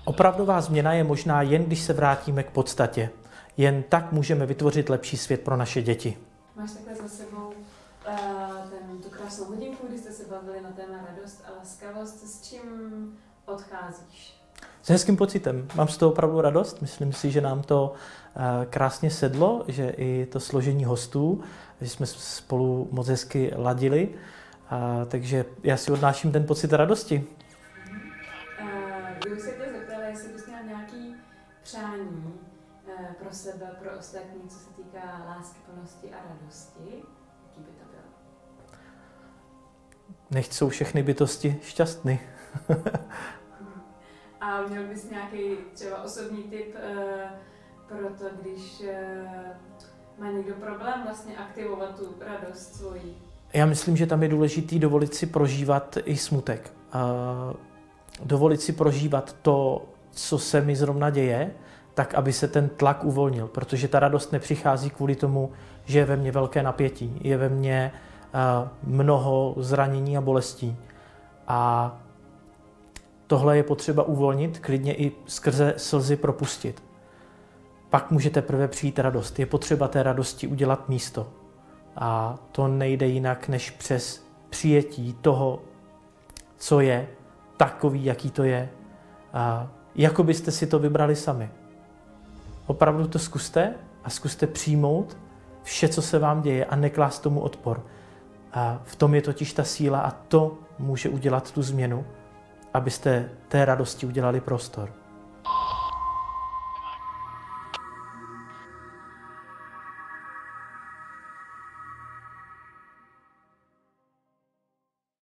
Opravdová změna je možná jen, když se vrátíme k podstatě. Jen tak můžeme vytvořit lepší svět pro naše děti. Máš takhle za sebou tu krásnou hodinku, kdy jste se bavili na téma radost a laskavost. S čím odcházíš? S hezkým pocitem. Mám z toho opravdu radost. Myslím si, že nám to krásně sedlo, že i to složení hostů, že jsme spolu moc hezky ladili. Takže já si odnáším ten pocit radosti. Kdybych se tě zeptala, jestli bys měl nějaký přání pro sebe, pro ostatní, co se týká láskyplnosti a radosti, jaký by to bylo? Nechť jsou všechny bytosti šťastný. A měl bys nějaký třeba osobní tip pro to, když má někdo problém vlastně aktivovat tu radost svoji? Já myslím, že tam je důležitý dovolit si prožívat i smutek. Dovolit si prožívat to, co se mi zrovna děje, tak, aby se ten tlak uvolnil, protože ta radost nepřichází kvůli tomu, že je ve mně velké napětí, je ve mně mnoho zranění a bolestí. A tohle je potřeba uvolnit, klidně i skrze slzy propustit. Pak může teprve přijít radost. Je potřeba té radosti udělat místo. A to nejde jinak, než přes přijetí toho, co je, takový, jaký to je. A jako byste si to vybrali sami. Opravdu to zkuste a zkuste přijmout vše, co se vám děje a neklást tomu odpor. A v tom je totiž ta síla a to může udělat tu změnu, abyste té radosti udělali prostor.